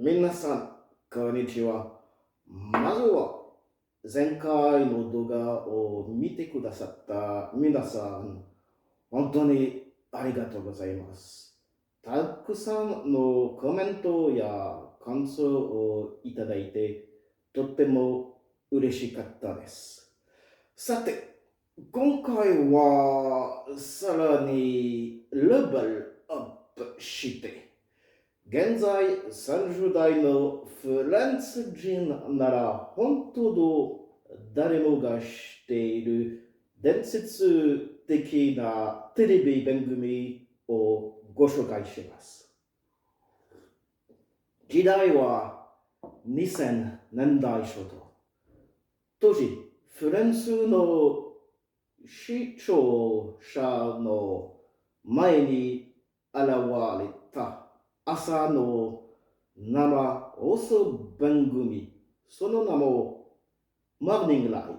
皆さん、こんにちは。まずは、前回の動画を見てくださった皆さん、本当にありがとうございます。たくさんのコメントや感想をいただいて、とっても嬉しかったです。さて、今回はさらにレベルアップして、現在30代のフランス人なら本当の誰もが知っている伝説的なテレビ番組をご紹介します。時代は2000年代初頭。当時、フランスの視聴者の前に現れた朝の生放送番組、その名もモーニングライブ。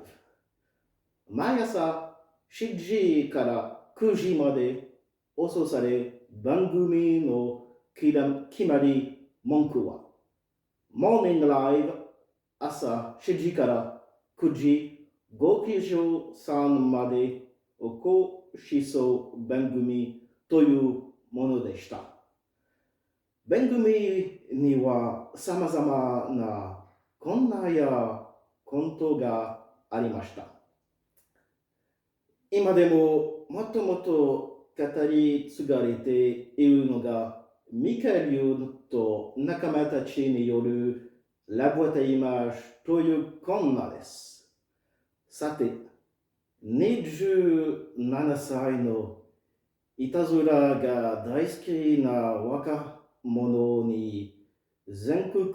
毎朝7時から9時まで放送され、番組の決まり文句は、モーニングライブ朝7時から9時、ご記場さんまでご視聴番組というものでした。番組には様々なコーナーやコントがありました。今でももともと語り継がれているのがミカエルと仲間たちによるラボテイマージというコーナーです。さて、27歳のいたずらが大好きな若者に全国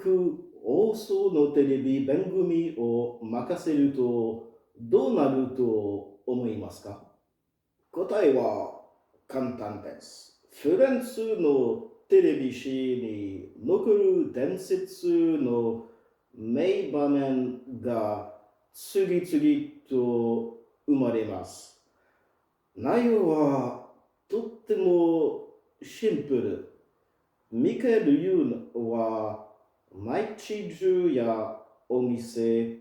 放送のテレビ番組を任せるとどうなると思いますか？答えは簡単です。フランスのテレビ史に残る伝説の名場面が次々と生まれます。内容はとってもシンプル。ミカエル・ユーは街中やお店、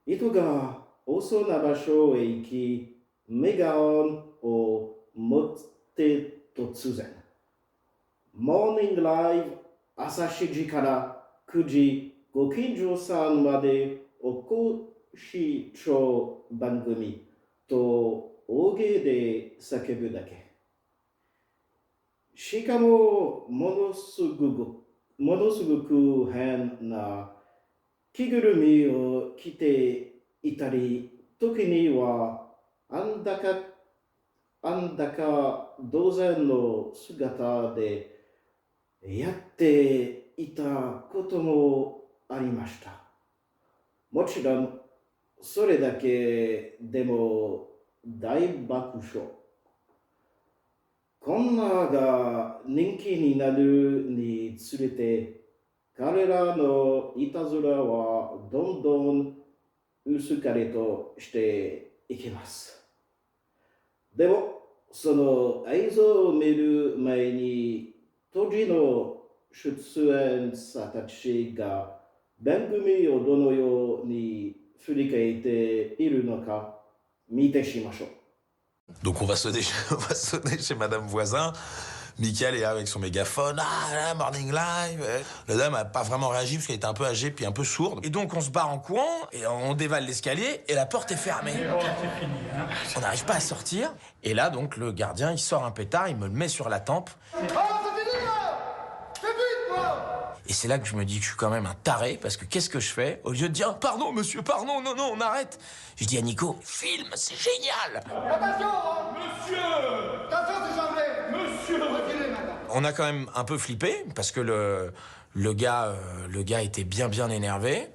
人が多そうな場所へ行き、メガホンを持って突然、モーニングライブ朝7時から9時、ご近所さんまでお越し聴番組と大声で叫ぶだけ。しかも、ものすごく変な着ぐるみを着ていたり、時にはあんだか同然の姿でやっていたこともありました。もちろん、それだけでも大爆笑。コーナーが人気になるにつれて、彼らのいたずらはどんどん薄かれとしていきます。でも、その映像を見る前に、当時の出演者たちが番組をどのように振り返っているのか見てしましょう。Donc on va sonner, on va sonner chez Madame Voisin. Michael est là avec son mégaphone. Ah, là, morning live. La dame a pas vraiment réagi parce qu'elle était un peu âgée puis un peu sourde. Et donc on se barre en courant et on dévale l'escalier et la porte est fermée. Oh, c'est fini, hein. On n'arrive pas à sortir. Et là donc le gardien il sort un pétard, il me le met sur la tempe. Oh, c'est fini là! C'est vite, moi! Et c'est là que je me dis que je suis quand même un taré, parce que qu'est-ce que je fais? Au lieu de dire, pardon monsieur, pardon, non, non, on arrête. Je dis à Nico, filme, c'est génial. Attention, hein! Monsieur! Attention, c'est chambré! Monsieur! Reculez maintenant! On a quand même un peu flippé, parce que le gars était bien énervé.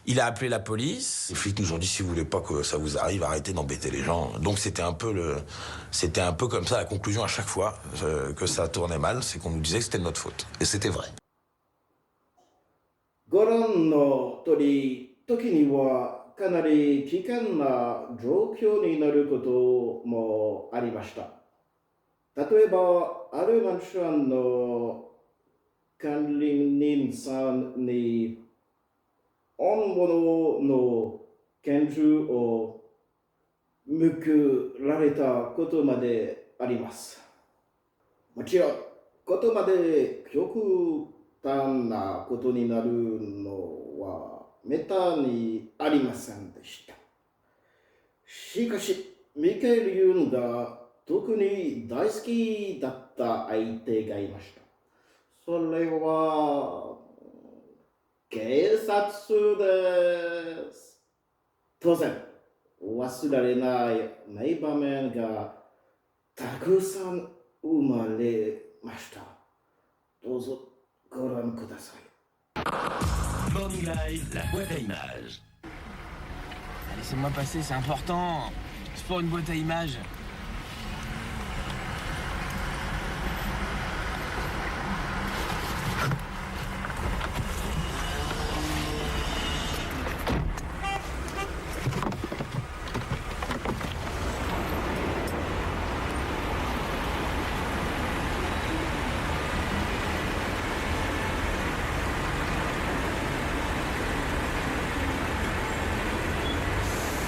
Il a appelé la police. Les flics nous ont dit, si vous voulez pas que ça vous arrive, arrêtez d'embêter les gens. Donc c'était un peu comme ça la conclusion à chaque fois que ça tournait mal, c'est qu'on nous disait que c'était de notre faute. Et c'était vrai. ご覧の通り、時にはかなり危険な状況になることもありました。例えば、あるマンションの管理人さんに本物の拳銃を向けられたことまであります。もちろん、ことまで極端なことになるのはめったにありませんでした。しかし、ミケル・ユンが特に大好きだった相手がいました。それは、警察です。当然、忘れられない名場面がたくさん生まれました。どうぞご覧ください。Morning Live, la boîte à images. Laissez-moi passer, c'est important. C'est pour une boîte à images.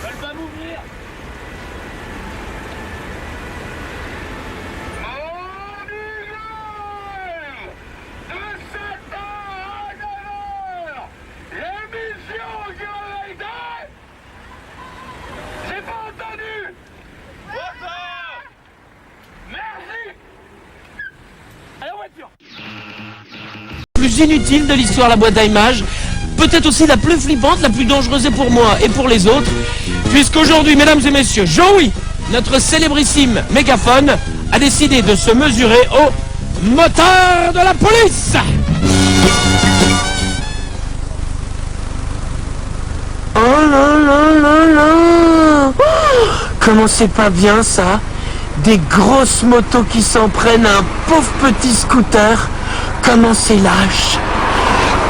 Elle va m'ouvrir. De 7h à 9h, l'émission qui va aider. J'ai pas entendu. Merci. À la voiture. Plus inutile de l'histoire la boîte à images, peut-être aussi la plus flippante, la plus dangereuse et pour moi et pour les autres, puisqu'aujourd'hui, mesdames et messieurs, Joey, notre célébrissime mégaphone, a décidé de se mesurer au moteur de la police. Oh là là là là. Comment c'est pas bien ça? Des grosses motos qui s'en prennent à un pauvre petit scooter. Comment c'est lâche.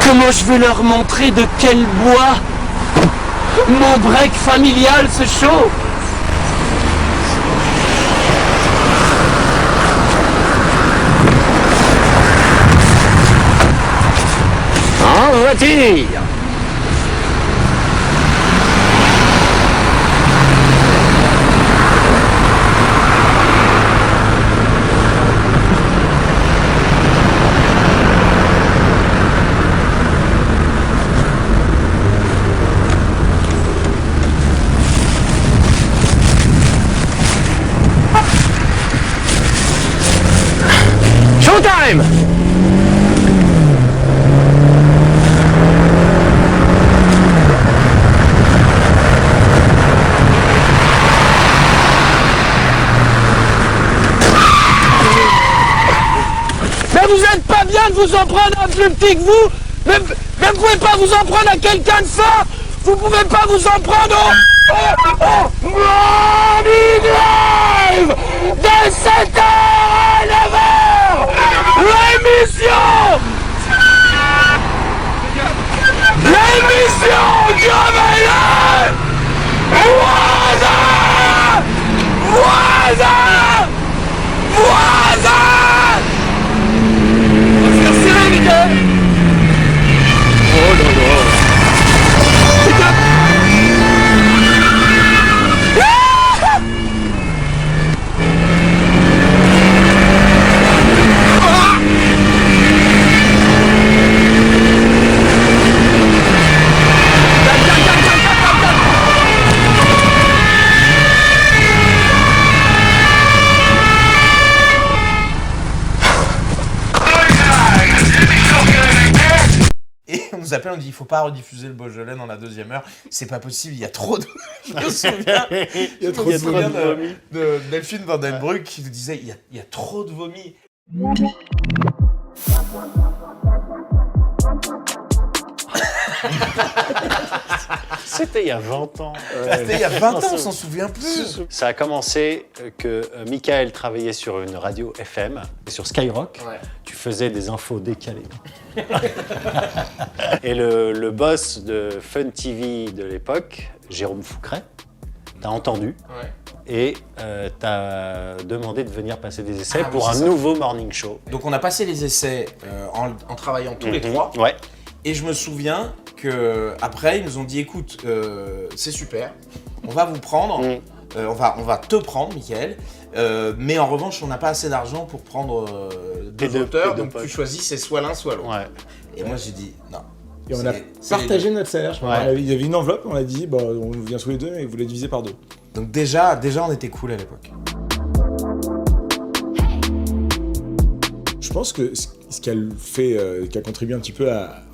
Comment je vais leur montrer de quel bois mon break familial se chauffe. En voiture. Showtime! Mais vous êtes pas bien de vous en prendre à un plus petit que vous. Mais vous pouvez pas vous en prendre à quelqu'un de fort. Vous pouvez pas vous en prendre au Morning Live de 7h à 9h. L'émission du réveil. Voisin. On va se faire serrer, Miguel. Oh là là. Et on nous appelle, on dit il faut pas rediffuser le Beaujolais dans la deuxième heure, c'est pas possible, il y a trop de. Je me souviens, de Delphine Van Den Broek qui nous disait il y a trop de vomi. C'était il y a 20 ans. C'était il y a 20 ans, on s'en souvient plus. Ça a commencé que Michael travaillait sur une radio FM, sur Skyrock. Ouais. Tu faisais des infos décalées. Et le boss de Fun TV de l'époque, Jérôme Foucret, t'as entendu. Ouais. et t'as demandé de venir passer des essais pour oui, un c'est ça. nouveau morning show. Donc on a passé les essais en travaillant tous les trois. Ouais. Et je me souviens qu'après, ils nous ont dit, écoute, c'est super, on va vous prendre, on va te prendre, Mickaël, mais en revanche, on n'a pas assez d'argent pour prendre deux auteurs, donc tu choisis, c'est soit l'un, soit l'autre. Ouais. Et moi, j'ai dit, non. Et on a c'est partagé notre salaire. Je crois. Ouais. Il y avait une enveloppe, on a dit, bah, on vient tous les deux et vous la divisez par deux. Donc déjà, on était cool à l'époque. Je pense que ce qui a contribué un petit peu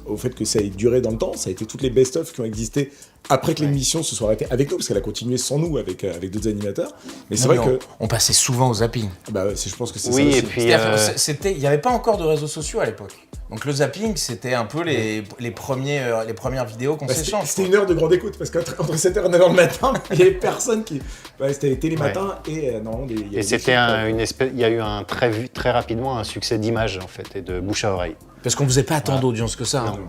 au fait que ça ait duré dans le temps, ça a été toutes les best-of qui ont existé après que l'émission se soit arrêtée avec nous, parce qu'elle a continué sans nous avec d'autres animateurs. Mais c'est vrai que On passait souvent au zapping. je pense que c'est Oui, ça et aussi. puis Il n'y avait pas encore de réseaux sociaux à l'époque. Donc le zapping, c'était un peu les premières vidéos qu'on s'échange. C'était une heure de grande écoute, parce qu'entre 7h et 9h le matin, il n'y avait personne qui... c'était télématin et non, il y avait c'était il y a eu très rapidement un succès d'image en fait et de bouche à oreille. Parce qu'on faisait pas tant d'audience que ça. Hein.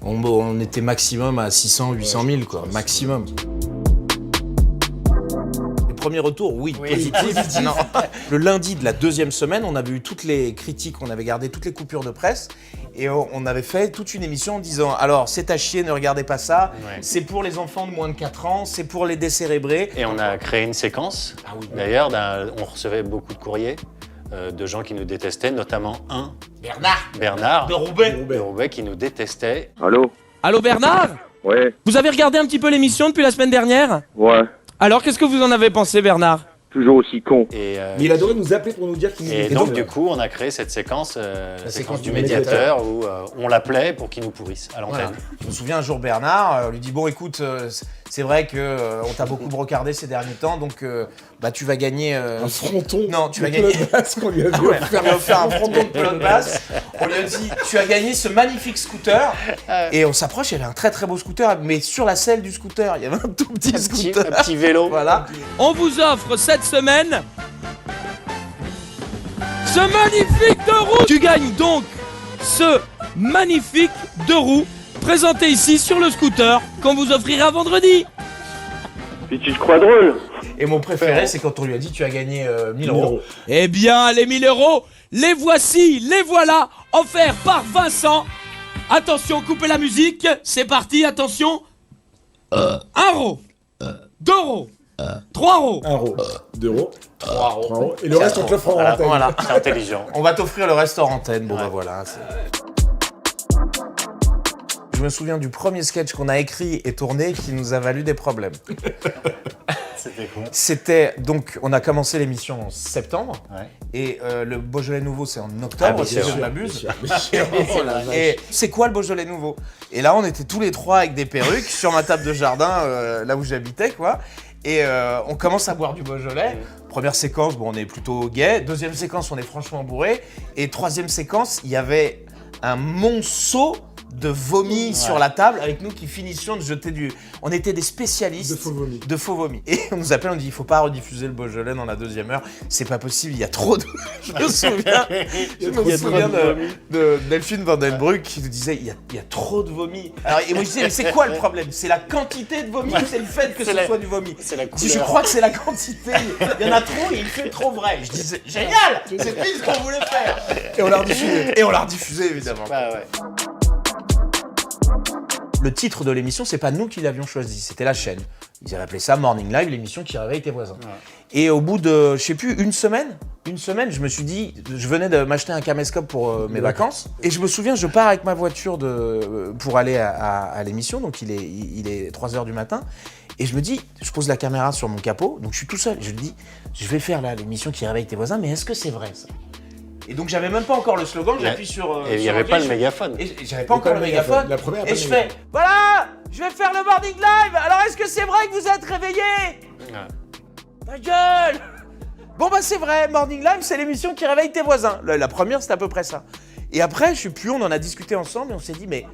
On était maximum à 600, 800 000, quoi. Maximum. Les premiers retours, oui, positifs. Non. Le lundi de la deuxième semaine, on avait eu toutes les critiques, on avait gardé toutes les coupures de presse et on avait fait toute une émission en disant alors, c'est à chier, ne regardez pas ça, c'est pour les enfants de moins de 4 ans, c'est pour les décérébrés. Et on a créé une séquence. D'ailleurs, on recevait beaucoup de courriers de gens qui nous détestaient, notamment un Bernard De Roubaix. de Roubaix qui nous détestait. Allô Bernard ? Ouais, Vous avez regardé un petit peu l'émission depuis la semaine dernière ? ouais, Alors qu'est-ce que vous en avez pensé Bernard ? toujours aussi con. Et, Mais il adorait nous appeler pour nous dire qu'il nous et était donc dans du le- coup, on a créé cette séquence, la séquence du médiateur. médiateur où on l'appelait pour qu'il nous pourrisse à l'antenne. Voilà. Je me souviens un jour Bernard, on lui dit bon écoute, c'est vrai que on t'a beaucoup brocardé ces derniers temps, donc tu vas gagner un fronton Non, tu vas de gagner. Claude Basse qu'on lui a vu On lui offert. a offert un fronton de pelote basse. On lui a dit tu as gagné ce magnifique scooter. Et on s'approche, il y avait un très très beau scooter, mais sur la selle du scooter, il y avait un tout petit scooter. Un petit vélo. Voilà. On vous offre cette semaine ce magnifique deux roues. Tu gagnes donc ce magnifique deux roues présenté ici sur le scooter qu'on vous offrira vendredi. Puis tu te crois drôle? Et mon préféré, c'est quand on lui a dit tu as gagné 1000 euros. Eh bien, les 1000 euros, les voici, les voilà, offerts par Vincent. Attention, coupez la musique, c'est parti, attention. 1 euro, 2 euros, 3 euros. 1 euro, 2 euros, 3 euros. 3 euros. Et le reste, on te l'offre en Voilà, antenne. Voilà. C'est intelligent. On va t'offrir le restaurant antenne. Bon bah voilà. Je me souviens du premier sketch qu'on a écrit et tourné qui nous a valu des problèmes. C'était quoi? C'était donc, on a commencé l'émission en septembre Ouais. et le Beaujolais Nouveau c'est en octobre, Ah oui, si c'est je ne vrai. m'abuse. Et c'est quoi le Beaujolais Nouveau? Et là on était tous les trois avec des perruques sur ma table de jardin, là où j'habitais quoi. Et on commence à boire du Beaujolais. Première séquence, bon, on est plutôt gai. Deuxième séquence, on est franchement bourré. Et troisième séquence, il y avait un monceau de vomi sur la table avec nous qui finissions de jeter du... On était des spécialistes De faux vomi. Et on nous appelle, on dit il faut pas rediffuser le Beaujolais dans la deuxième heure. C'est pas possible, il y a trop de... Je me souviens, de Delphine Van Den Broek qui nous disait il y a trop de vomi. Alors, et moi je disais mais c'est quoi le problème? C'est la quantité de vomi ou c'est le fait que ce soit du vomi? C'est la Je dis, je couleur. crois que c'est la quantité. Il y en a trop et il fait trop vrai. Je dis c'est génial, c'est pile ce qu'on voulait faire. Et on l'a rediffusé. Et on l'a rediffusé évidemment. Bah ouais. Le titre de l'émission, c'est pas nous qui l'avions choisi, c'était la chaîne. Ils avaient appelé ça Morning Live, l'émission qui réveille tes voisins. Ouais. Et au bout de, je sais plus, une semaine, je me suis dit, je venais de m'acheter un caméscope pour mes vacances. Et je me souviens, je pars avec ma voiture pour aller à l'émission, donc il est 3h du matin. Et je me dis, je pose la caméra sur mon capot, donc je suis tout seul. Je me dis, je vais faire là l'émission qui réveille tes voisins, mais est-ce que c'est vrai ça? Et donc j'avais même pas encore le slogan, j'appuie sur... Et il n'y avait pas le mégaphone. Et j'avais pas encore le mégaphone. La première, Et je fais, voilà, je vais faire le morning live. Alors est-ce que c'est vrai que vous êtes réveillés? Ta gueule. Bon bah c'est vrai, morning live c'est l'émission qui réveille tes voisins. La première c'était à peu près ça. Et après, je sais plus, on en a discuté ensemble et on s'est dit, mais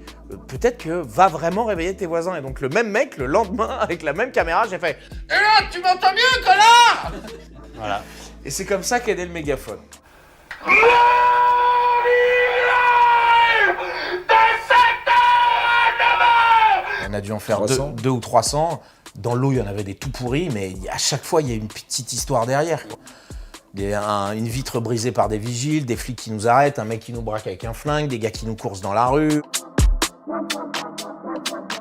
peut-être que va vraiment réveiller tes voisins. Et donc le même mec, le lendemain, avec la même caméra, j'ai fait, et là, tu m'entends mieux, connard? Voilà. Et c'est comme ça qu'est né le mégaphone. On a dû en faire 300. deux ou 300. Dans l'eau, il y en avait des tout pourris, mais à chaque fois, il y a une petite histoire derrière, quoi. Une vitre brisée par des vigiles, des flics qui nous arrêtent, un mec qui nous braque avec un flingue, des gars qui nous coursent dans la rue.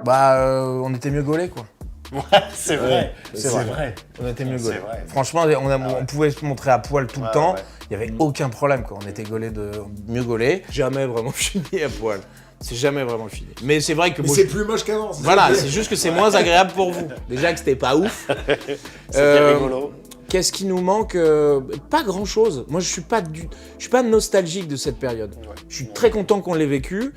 On était mieux gaulés, quoi. Ouais, c'est vrai. C'est vrai. On était mieux gaulés. vrai. Franchement, on pouvait se montrer à poil tout le temps. Il n'y avait aucun problème, quoi. On était mieux gaulés. Jamais vraiment fini à poil. C'est jamais vraiment fini. Mais c'est vrai que... Mais c'est plus moche qu'avant. Voilà, c'est juste que c'est moins agréable pour vous. Déjà que c'était pas ouf. C'était rigolo. Qu'est-ce qui nous manque? Pas grand-chose. Moi, je suis pas nostalgique de cette période. Ouais. Je suis très content qu'on l'ait vécu.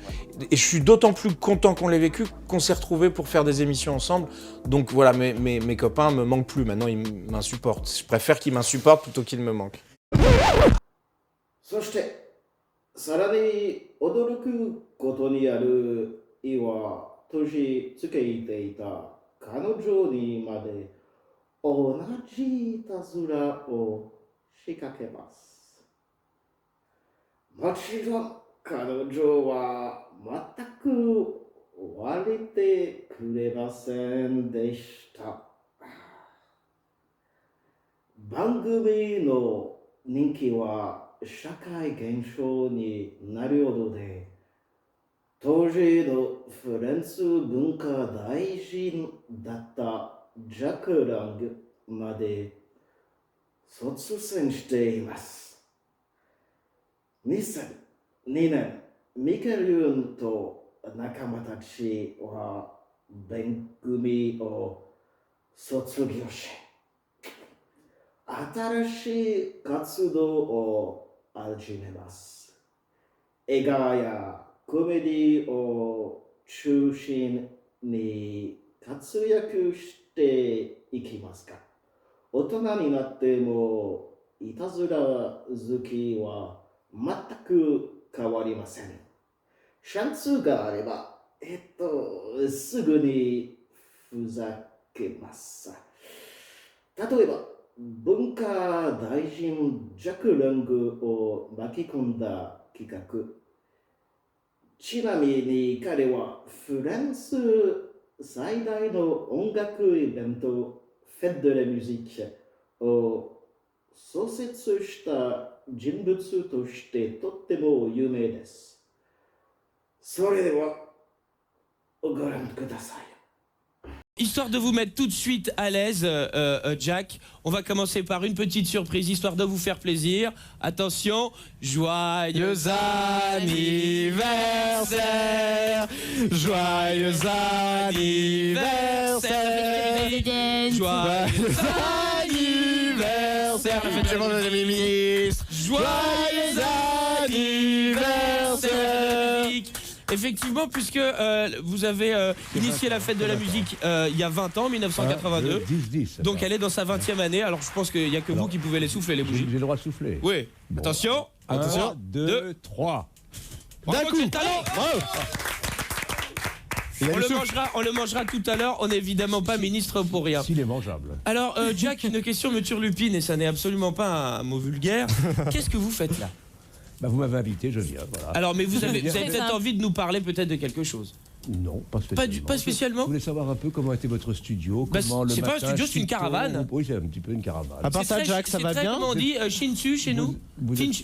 Et je suis d'autant plus content qu'on l'ait vécu qu'on s'est retrouvés pour faire des émissions ensemble. Donc voilà, mes copains me manquent plus. Maintenant, ils m'insupportent. Je préfère qu'ils m'insupportent plutôt qu'ils me manquent. そしてさらに驚くことにあるいは年つけていた彼女にまで同じいたずらを仕掛けます。もちろん彼女は全く割れてくれませんでした。番組の人気は社会現象になるほどで、当時のフランス文化大臣だったジャック・ラングまで卒戦しています。2002年、ミケル・ユンと仲間たちは番組を卒業し、新しい活動を始めます。映画やコメディを中心に活躍していきますが、大人になってもいたずら好きは全く変わりません。チャンスがあれば、すぐにふざけます。例えば、文化大臣ジャック・ラングを巻き込んだ企画。ちなみに彼はフランス最大の音楽イベントフェッド・ラ・ミュジックを創設した人物としてとっても有名です。それではご覧ください。 Histoire de vous mettre tout de suite à l'aise, Jack, on va commencer par une petite surprise, histoire de vous faire plaisir. Attention, joyeux anniversaire, joyeux anniversaire, joyeux anniversaire, joyeux anniversaire. Effectivement, puisque vous avez initié la fête de la musique il y a 20 ans, 1982. 10-10. Donc elle est dans sa 20e année, alors je pense qu'il n'y a que vous qui pouvez les souffler, les bougies. J'ai le droit de souffler. Oui, Bon. attention. 1, 2, 3. D'un coup. On le mangera tout à l'heure, on n'est évidemment pas ministre pour rien. S'il est mangeable. Alors Jack, une question me turlupine et ça n'est absolument pas un mot vulgaire. Qu'est-ce que vous faites là? Bah, vous m'avez invité, je viens. Voilà. Alors, mais vous avez peut-être envie de nous parler peut-être de quelque chose. Non, pas spécialement. Pas spécialement. Je voulais savoir un peu comment était votre studio. Bah, comment le c'est pas un matin, studio, c'est une Chito, caravane. Oui, c'est un petit peu une caravane. À part ça, Jack, ça va bien? Comment on dit Shinsu chez nous?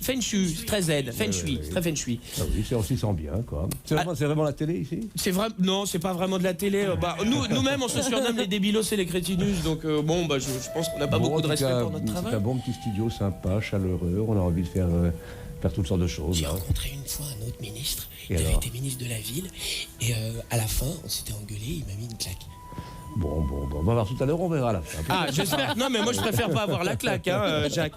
Feng Shui, c'est très zen. Feng Shui, c'est très Feng Shui. Ah oui, on s'y sent bien, quoi. C'est vraiment la télé ici? C'est vrai, non, c'est pas vraiment de la télé. Bah, nous-mêmes, on se surnomme les débilos et les crétinus, donc bon, bah, je pense qu'on n'a pas beaucoup de respect pour notre travail. C'est un bon petit studio sympa, chaleureux. On a envie de faire toutes sortes de choses. J'ai rencontré une fois un autre ministre, Et qui avait alors été ministre de la ville, et à la fin, on s'était engueulé, il m'a mis une claque. Bon, on va voir tout à l'heure, on verra à la fin. Ah, j'espère. Non, mais moi, je préfère pas avoir la claque, hein, Jacques.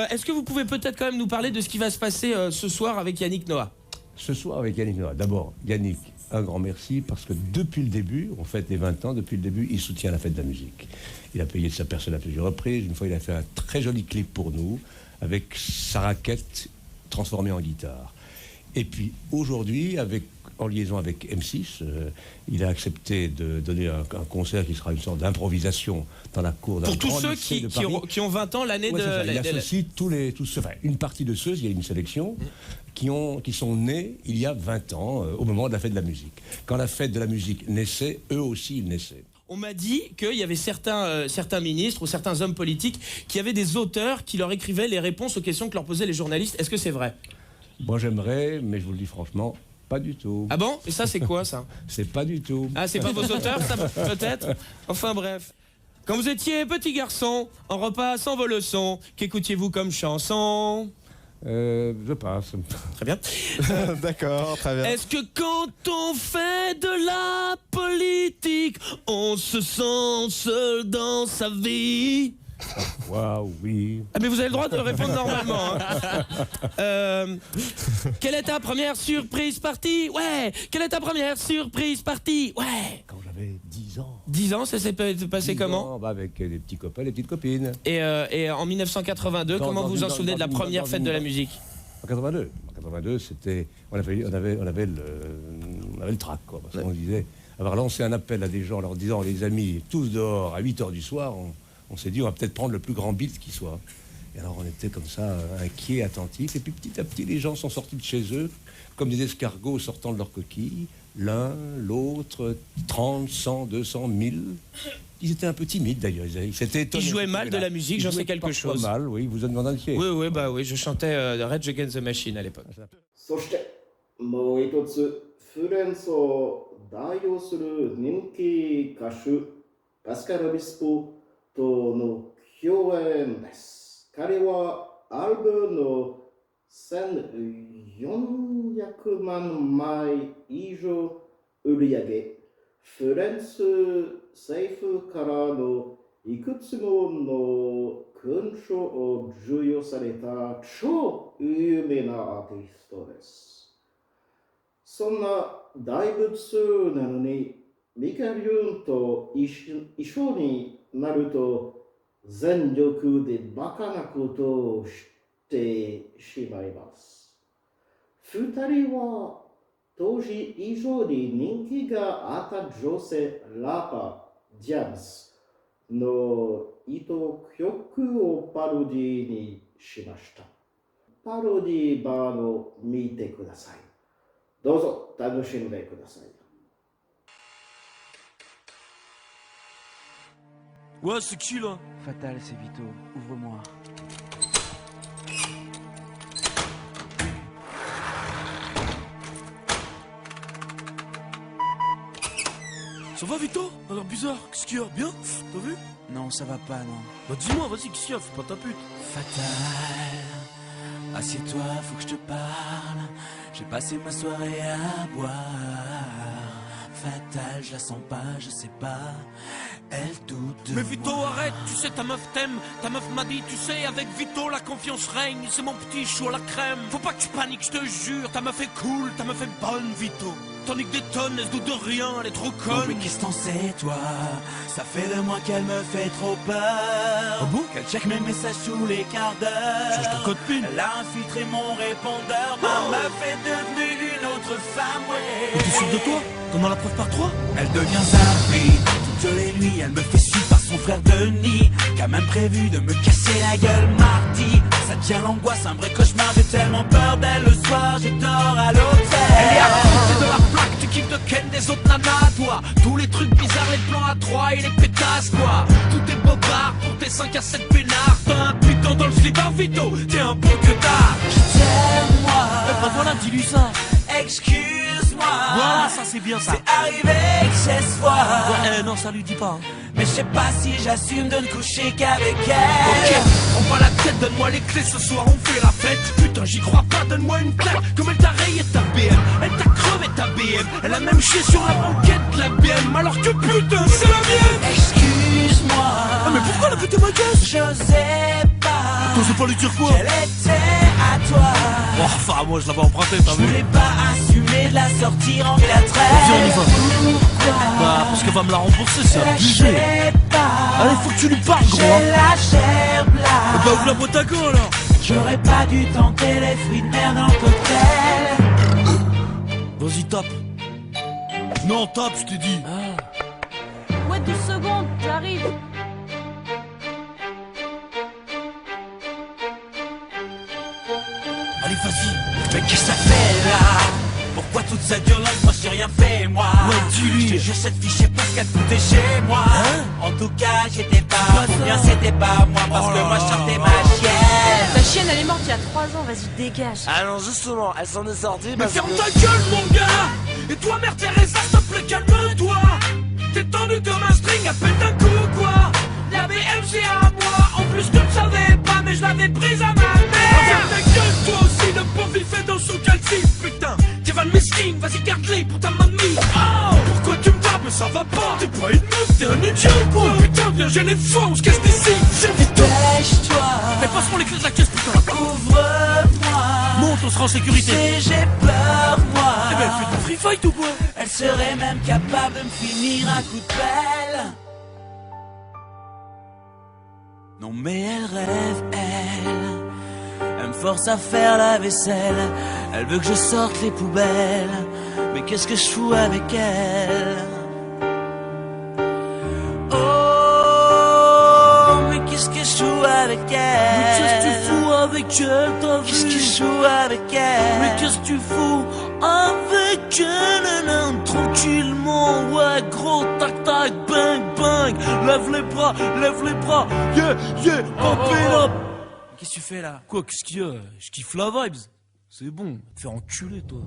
Est-ce que vous pouvez peut-être quand même nous parler de ce qui va se passer ce soir avec Yannick Noah? Ce soir avec Yannick Noah. D'abord, Yannick, un grand merci parce que depuis le début, on fête les 20 ans, depuis le début, il soutient la fête de la musique. Il a payé de sa personne à plusieurs reprises. Une fois, il a fait un très joli clip pour nous avec sa raquette transformée en guitare. Et puis aujourd'hui, avec en liaison avec M6. Il a accepté de donner un concert qui sera une sorte d'improvisation dans la cour d'un Pour tous grand ceux lycée de qui ont 20 ans l'année Ouais, de... c'est ça. Il associe une partie de ceux, il y a une sélection, qui sont nés il y a 20 ans, au moment de la fête de la musique. Quand la fête de la musique naissait, eux aussi ils naissaient. On m'a dit qu'il y avait certains ministres ou certains hommes politiques qui avaient des auteurs qui leur écrivaient les réponses aux questions que leur posaient les journalistes. Est-ce que c'est vrai? Moi j'aimerais, mais je vous le dis franchement, pas du tout. Ah bon? Et ça c'est quoi ça? C'est pas du tout. Ah, c'est pas vos auteurs, ça peut-être? Enfin bref. Quand vous étiez petit garçon, en repassant vos leçons, qu'écoutiez-vous comme chanson? Je passe. Très bien. D'accord, très bien. Est-ce que quand on fait de la politique, on se sent seul dans sa vie? Waouh, oui. Ah mais vous avez le droit de répondre normalement. Hein. Quelle est ta première surprise partie? Ouais. Quelle est ta première surprise partie? Ouais. Quand j'avais 10 ans. 10 ans, ça s'est passé comment? Avec des petits copains, des petites copines. Et en 1982, comment vous vous en souvenez de la première fête de la musique? En 82, c'était... On avait le trac, quoi. Parce qu'on disait... Avoir lancé un appel à des gens en leur disant, les amis, tous dehors à 8h du soir, on s'est dit, on va peut-être prendre le plus grand beat qui soit. Et alors on était comme ça, inquiets, attentifs. Et puis petit à petit, les gens sont sortis de chez eux, comme des escargots sortant de leur coquille. L'un, l'autre, 30, 100, 200, 1000. Ils étaient un peu timides d'ailleurs. Ils jouaient mal de la musique, j'en sais quelque chose. Mal, oui, vous êtes dans un pied. Oui, je chantais Rage Against the Machine à l'époque. そしてもう一つフレンスを代表する人気歌手パスカル・オビスポとの共演です。彼はアルバムの1400万枚以上売り上げ、フランス政府からのいくつもの勲章を授与された超有名なアーティストです。そんな大仏なのに、ミカ・リュンと一緒になると全力でバカなことをしてしまいます。二人は当時以上に人気があった女性ラッパー、ジャムスの糸曲をパロディにしました。パロディ版を見てください。どうぞ楽しんでください。Ouais, c'est qui là? Fatal, c'est Vito. Ouvre-moi. Ça va Vito? Ça a l'air bizarre, qu'est-ce qu'il y a? Bien? T'as vu? Non, ça va pas, non. Bah dis-moi, vas-y, qu'est-ce qu'il y a? Fais pas ta pute. Fatal, assieds-toi, faut que je te parle. J'ai passé ma soirée à boire. Fatal, je la sens pas, je sais pas. Elle doute de Mais Vito, moi. arrête, tu sais, ta meuf t'aime. Ta meuf m'a dit, tu sais, avec Vito, la confiance règne. C'est mon petit chou à la crème. Faut pas que tu paniques, je te jure. Ta meuf est cool, ta meuf est bonne, Vito. Tandis que des tonnes, elle se doute de rien, elle est trop Non, conne. mais qu'est-ce t'en sais, toi? Ça fait 2 mois qu'elle me fait trop peur. Ah bon? Qu'elle check mes messages tous les quarts d'heure. Change ton code PIN. Elle a infiltré mon répondeur. Ma meuf est devenue une autre femme, ouais. Mais t'es sûr de toi? T'en as la preuve par 3? Elle devient zappi. Toutes les nuits, elle me fait suivre par son frère Denis, qui a même prévu de me casser la gueule mardi. Ça tient l'angoisse, un vrai cauchemar. J'ai tellement peur d'elle le soir, je dors à l'hôtel. Elle est à côté de la plaque, tu kiffes de ken des autres nanas, toi. Tous les trucs bizarres, les plans à 3 et les pétasses, quoi. Tout est bobard pour tes 5 à 7 peinards. T'as un putain dans le slipper, Vito, t'es un bon que tard. Je t'aime, moi. Bah voilà, dis-lui ça. Excuse-moi. Voilà, ça c'est bien ça. C'est arrivé que ce soir. Ouais, non, ça lui dit pas. Hein. Mais je sais pas si j'assume de ne coucher qu'avec elle. Ok, on va la tête, donne-moi les clés, ce soir on fait la fête. Putain, j'y crois pas, donne-moi une claque. Comme elle t'a rayé ta BM, elle t'a crevé ta BM. Elle a même chié sur la banquette de la BM. Alors que putain, c'est la mienne. Excuse-moi. Ah, mais pourquoi elle a pété ma caisse? J'osais pas. T'osais pas lui dire quoi? Qu'elle était à toi. Oh, enfin, moi je l'avais emprunté, t'as vu? Je voulais pas assumer de la sortir en clatrette. Viens, on y va. Pourquoi? Bah, parce qu'elle va me la rembourser, c'est abusé. Allez, faut que tu lui parles, gros. J'ai la chair blague. Bah, ouvre la boîte à gants, alors. J'aurais pas dû tenter les fruits de mer dans le cocktail. Vas-y, tape. Non, tape, je t'ai dit. Ouais, 2 secondes, j'arrive. Allez, vas-y. Mais qu'est-ce que ça fait là? Pourquoi toute cette violence? Moi j'ai rien fait, moi. Ouais, dis-lui. Je te jure, cette fille, je sais pas ce qu'elle foutait chez moi. En tout cas, j'étais pas. Ou bien c'était pas moi, parce que moi je chantais ma chienne. Ta chienne, elle est morte il y a 3 ans, vas-y, dégage. Ah non, justement, elle s'en est sortie Mais ferme ta gueule, mon gars. Et toi, mère Teresa, s'il te plaît, calme-toi. T'es tendu comme un string à peine d'un coup, quoi. La BM, c'est à moi. En plus, tu ne savais pas, mais je l'avais prise à ma mère. Ferme ta gueule, toi aussi, le pauvre, il fait dans son calcif, putain. T'es Van Meskin, vas-y, garde-les pour ta mamie. Oh, pourquoi tu me tapes? Mais ça va pas. T'es pas une meuf, t'es un idiot, quoi. Putain, viens, j'ai les fonds, casse d'ici. C'est vite. Dépêche-toi. Mais passe-moi les clés de la caisse, putain. Couvre-moi. Monte, on sera en sécurité. Si j'ai peur, moi. Eh ben, fais du free fight ou quoi? Elle serait même capable de me finir un coup de pelle. Non mais elle rêve, elle me force à faire la vaisselle. Elle veut que je sorte les poubelles. Mais qu'est-ce que je fous avec elle? Oh, mais qu'est-ce que je fous avec elle? Mais qu'est-ce que tu fous avec elle, t'as vu? Qu'est-ce que je fous avec elle? Mais qu'est-ce que tu fous avec elle? Non, tranquillement, ouais, gros, tac, tac, bang, bang. Lève les bras, yeah, yeah, pump it up. Qu'est-ce que tu fais là? Quoi, qu'est-ce qu'il y a? Je kiffe la vibes. C'est bon, te faire enculer, toi.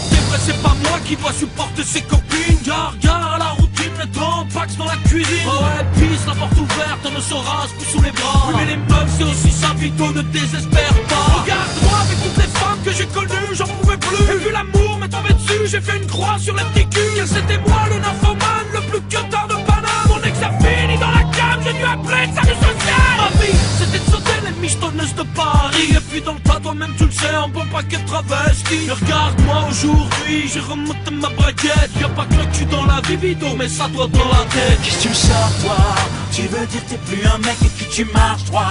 C'est vrai, c'est pas moi qui dois supporter ses copines. Gare à la routine, les tampax dans la cuisine. Oh ouais, pisse, la porte ouverte, on ne saura se sous les bras. Oui, mais les meufs, c'est aussi ça, Vito, ne désespère pas. Regarde-moi avec toutes les femmes que j'ai connues, j'en pouvais plus. Et vu l'amour m'est tombé dessus, j'ai fait une croix sur les petits culs. Car c'était moi, le nymphomane, le plus cutter de Paname. Mon ex a fini dans la cam, j'ai dû appeler de salut social. Ma vie, c'était de sauter les michetonneuses de Paris. Et puis dans le tas, toi-même tu le sais, un bon paquet de travestis. Mais regarde-moi aujourd'hui, j'ai remonté ma braguette. Y'a pas que le cul dans la vie, Vito, mais ça doit dans la tête. Qu'est-ce que tu me sors toi? Tu veux dire t'es plus un mec et que tu marches droit?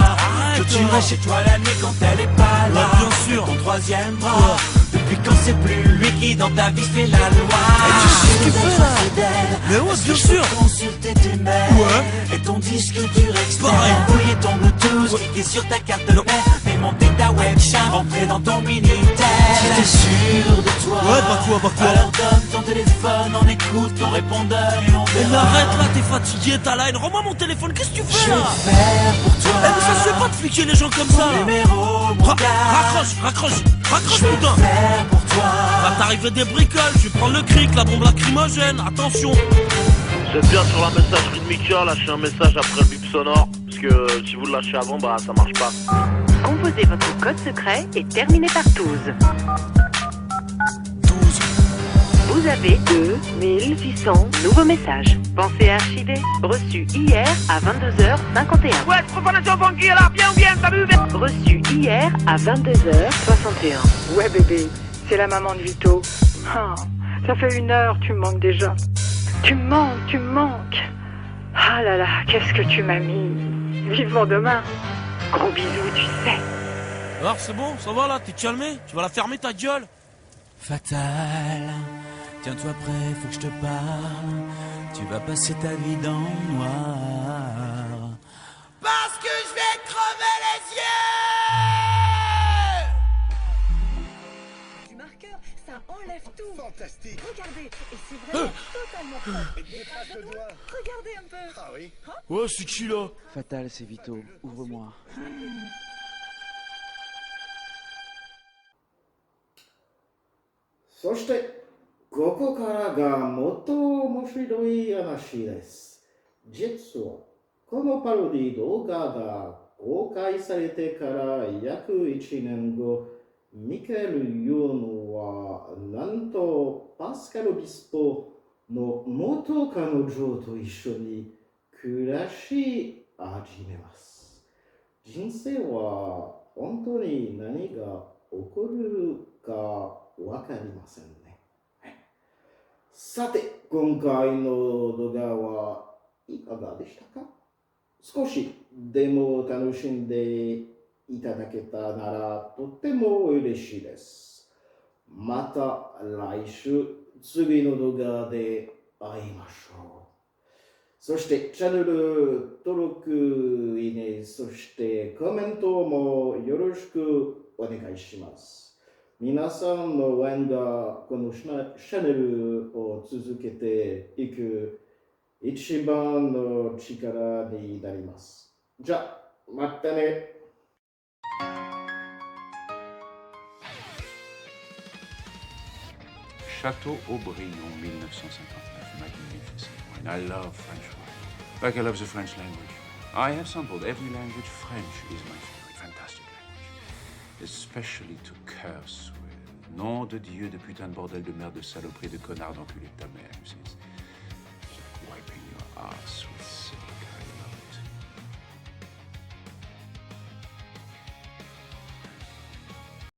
Que tu restes chez toi la nuit quand elle est pas là? Ouais, bien sûr. Ton troisième bras. Depuis quand c'est plus lui qui dans ta vie fait la loi? Et tu sais ce qu'il fait là? Fidèle. Mais ouais, Est-ce bien que sûr. je peux consulter tes mails? Ouais. Et ton disque dur externe. Pareil. Fouiller ton Bluetooth, cliquer sur ta carte de paix. Fais monter ta webcam, rentrer dans ton Minitel. Si t'es sûr de toi, Ouais, bah quoi? alors donne ton téléphone, on écoute ton répondeur et on Mais verra. arrête là, t'es fatigué, t'as la haine. Rends-moi mon téléphone, qu'est-ce que tu fais Je là? vais faire pour toi. Eh, mais ça se fait pas de fliquer les gens comme ça là. Numéro, mon gars. Raccroche, Je vais putain. faire pour toi. Va t'arriver des bricoles, je vais prendre le cric, la bombe lacrymogène, attention. J'aime bien sur la messagerie de Mika, lâchez un message après le bip sonore. Parce que si vous le lâchez avant, bah ça marche pas. Composez votre code secret et terminez par 12. 12. Vous avez 2800 nouveaux messages. Pensez à archiver. Reçu hier à 22h51. Ouais, profanation banquier là, bien ou bien, t'as vu? Reçu hier à 22h61. Ouais bébé, c'est la maman de Vito. Ah, ça fait 1 heure, tu me manques déjà. Tu me manques. Ah là là, qu'est-ce que tu m'as mis. Vivement demain. Gros bisous, tu sais. Alors c'est bon, ça va là, t'es calmé? Tu vas la fermer ta gueule? Fatal, tiens-toi prêt, faut que je te parle. Tu vas passer ta vie dans le noir. Parce que je vais crever les yeux! Du marqueur, ça enlève tout. Fantastique. Regardez, et c'est vraiment totalement propre. Regardez un peu. Ah oui. Ouais, c'est qui là? Fatal, c'est Vito, ouvre-moi. そしてここからがもっと面白い話です。実はこのパロディ動画が公開されてから約1年後、ミケル・ユンはなんとパスカル・ビスポの元彼女と一緒に暮らし始めます。人生は本当に何が起こるかわかりませんね。さて、今回の動画はいかがでしたか？少しでも楽しんでいただけたならとっても嬉しいです。また来週次の動画で会いましょう。そしてチャンネル登録、いいね、そしてコメントもよろしくお願いします。皆さんの応援がこのチャンネルを続けていく一番の力になります。じゃあ、またね。Château Aubryon, 1959, magnificent wine. I love French wine, like I love the French language. I have sampled every language. French is my favorite, fantastic language. Especially to curse with. Nom de Dieu, de putain de bordel de merde, de saloperie, de connard, d'enculé de ta mère. It's wiping your ass with.